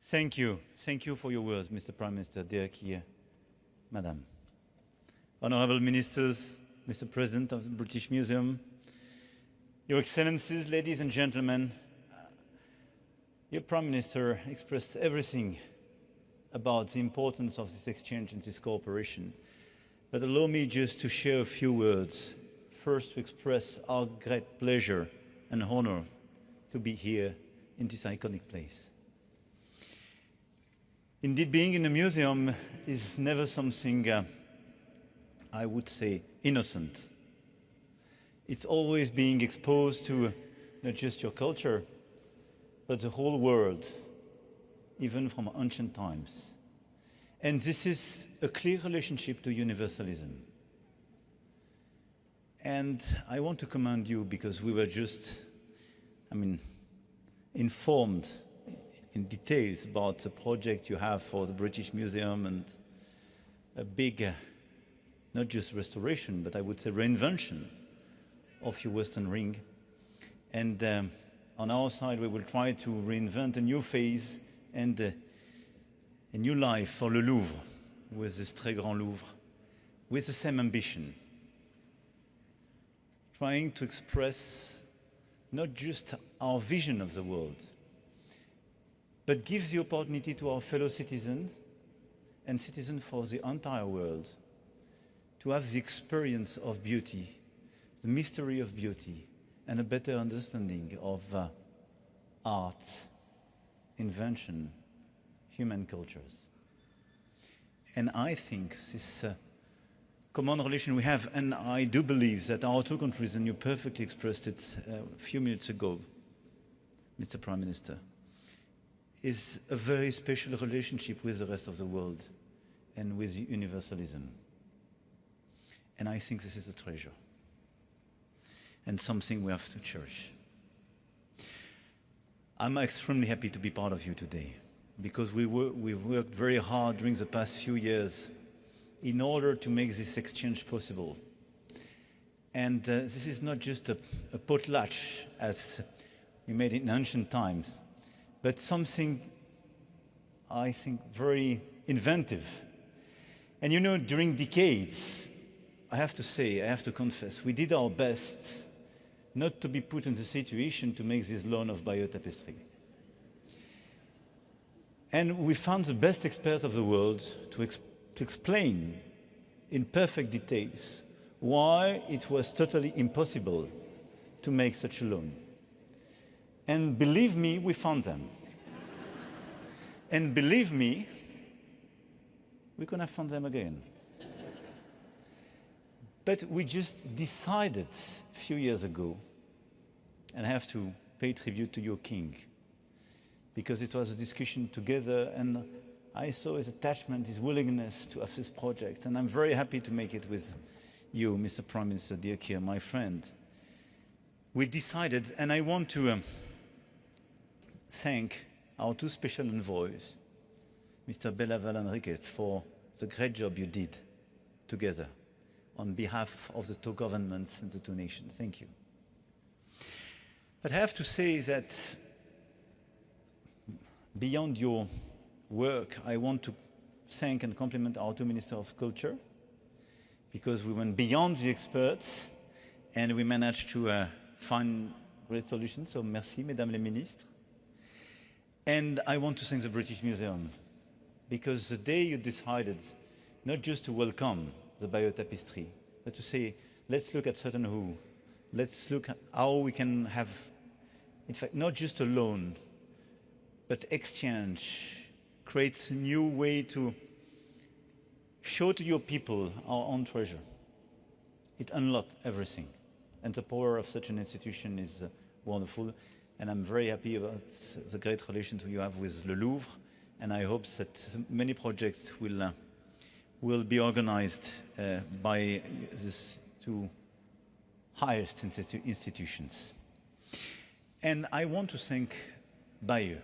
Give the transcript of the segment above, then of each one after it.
Thank you. Thank you for your words, Mr. Prime Minister, dear Keir, Madam. Honourable Ministers, Mr. President of the British Museum, Your Excellencies, ladies and gentlemen, your Prime Minister expressed everything about the importance of this exchange and this cooperation. But allow me just to share a few words. First, to express our great pleasure and honour to be here in this iconic place. Indeed, being in a museum is never something, I would say, innocent. It's always being exposed to not just your culture, but the whole world, even from ancient times. And this is a clear relationship to universalism. And I want to commend you because we were just, informed in details about the project you have for the British Museum and a big, not just restoration, but I would say reinvention of your Western Ring. And on our side, we will try to reinvent a new phase and a new life for Le Louvre, with this Très Grand Louvre, with the same ambition, trying to express not just our vision of the world, but gives the opportunity to our fellow citizens and citizens for the entire world to have the experience of beauty, the mystery of beauty, and a better understanding of art, invention, human cultures. And I think this common relation we have, and I do believe that our two countries, and you perfectly expressed it a few minutes ago, Mr. Prime Minister, is a very special relationship with the rest of the world and with universalism. And I think this is a treasure and something we have to cherish. I'm extremely happy to be part of you today because we've worked very hard during the past few years in order to make this exchange possible. And this is not just a potlatch as we made it in ancient times, but something, I think, very inventive. And you know, during decades, I have to say, I have to confess, we did our best not to be put in the situation to make this loan of biotapestry. And we found the best experts of the world to explain in perfect details why it was totally impossible to make such a loan. And believe me, we found them. And believe me, we could have found them again. But we just decided a few years ago, and I have to pay tribute to your king, because it was a discussion together, and I saw his attachment, his willingness to have this project, and I'm very happy to make it with you, Mr. Prime Minister, dear Keir, my friend. We decided, and I want to thank our two special envoys, Mr. Bilateral and Riquet, for the great job you did together on behalf of the two governments and the two nations. Thank you. But I have to say that beyond your work, I want to thank and compliment our two Ministers of Culture, because we went beyond the experts and we managed to find great solutions. So merci, Mesdames les Ministres. And I want to thank the British Museum, because the day you decided not just to welcome the biotapestry, but to say, let's look at certain who, let's look at how we can have, in fact, not just a loan, but exchange, create a new way to show to your people our own treasure. It unlocked everything. And the power of such an institution is wonderful. And I'm very happy about the great relations you have with Le Louvre. And I hope that many projects will be organized by these two highest institutions. And I want to thank Bayer.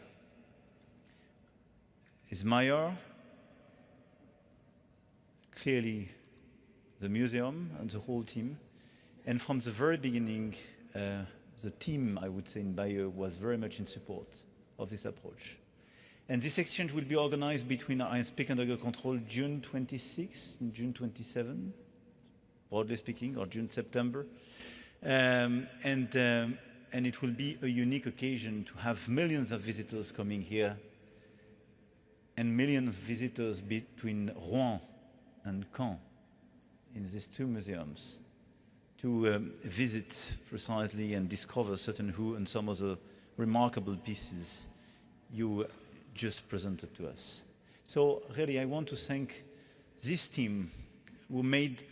His mayor, clearly the museum and the whole team. And from the very beginning, the team, I would say, in Bayer was very much in support of this approach. And this exchange will be organized between, I speak under your control, June 26 and June 27, broadly speaking, or June, September. And it will be a unique occasion to have millions of visitors coming here and millions of visitors between Rouen and Caen in these two museums to visit precisely and discover certain who and some of the remarkable pieces you just presented to us. So really I want to thank this team who made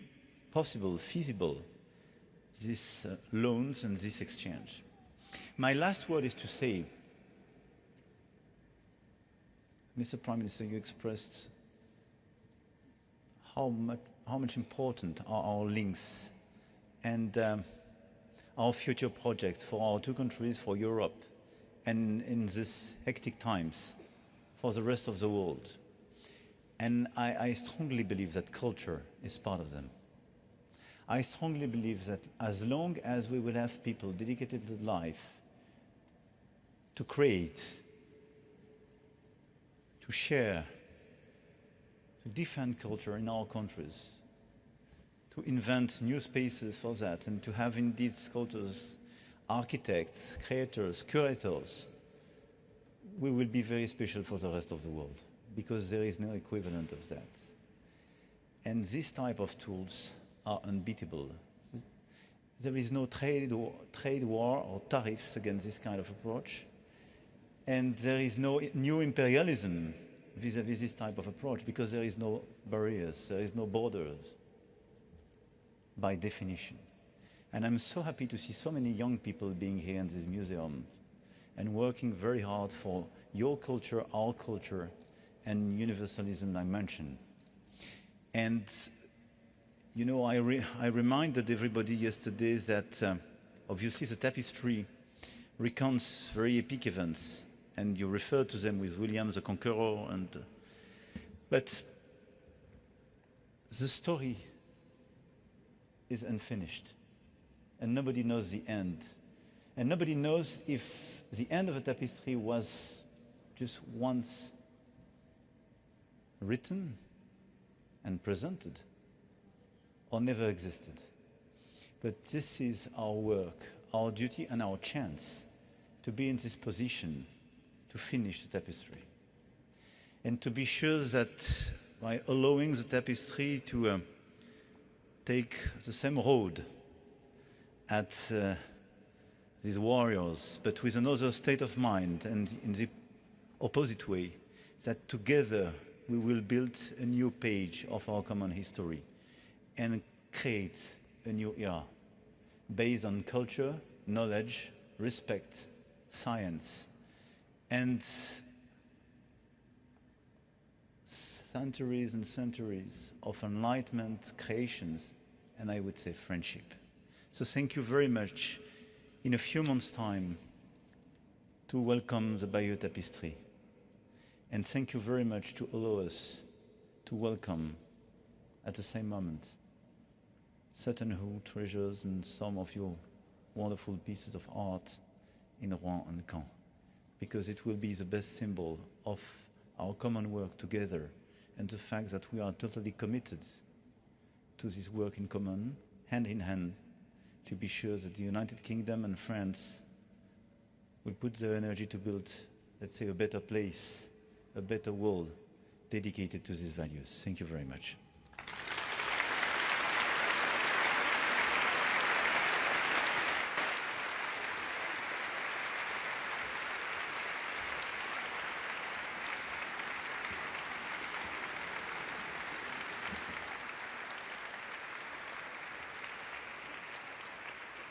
possible, feasible, these loans and this exchange. My last word is to say, Mr. Prime Minister, you expressed how much important are our links and our future projects for our two countries, for Europe, and in these hectic times, for the rest of the world. And I strongly believe that culture is part of them. I strongly believe that as long as we will have people dedicated to life, to create, to share, to defend culture in our countries, to invent new spaces for that, and to have indeed sculptors, architects, creators, curators, we will be very special for the rest of the world, because there is no equivalent of that. And this type of tools are unbeatable. There is no trade war or tariffs against this kind of approach. And there is no new imperialism vis-à-vis this type of approach, because there is no barriers, there is no borders, by definition. And I'm so happy to see so many young people being here in this museum and working very hard for your culture, our culture, and universalism I mentioned. And you know, I reminded everybody yesterday that obviously the tapestry recounts very epic events, and you refer to them with William the Conqueror, but the story is unfinished, and nobody knows the end. And nobody knows if the end of a tapestry was just once written and presented, or never existed. But this is our work, our duty and our chance to be in this position to finish the tapestry. And to be sure that by allowing the tapestry to take the same road at these warriors, but with another state of mind and in the opposite way, that together we will build a new page of our common history and create a new era based on culture, knowledge, respect, science, and centuries and centuries of enlightenment, creations, and I would say friendship. So thank you very much. In a few months' time, to welcome the Bayeux Tapestry. And thank you very much to allow us to welcome, at the same moment, certain who treasures and some of your wonderful pieces of art in Rouen and Caen, because it will be the best symbol of our common work together and the fact that we are totally committed to this work in common, hand in hand, to be sure that the United Kingdom and France will put their energy to build, let's say, a better place, a better world dedicated to these values. Thank you very much.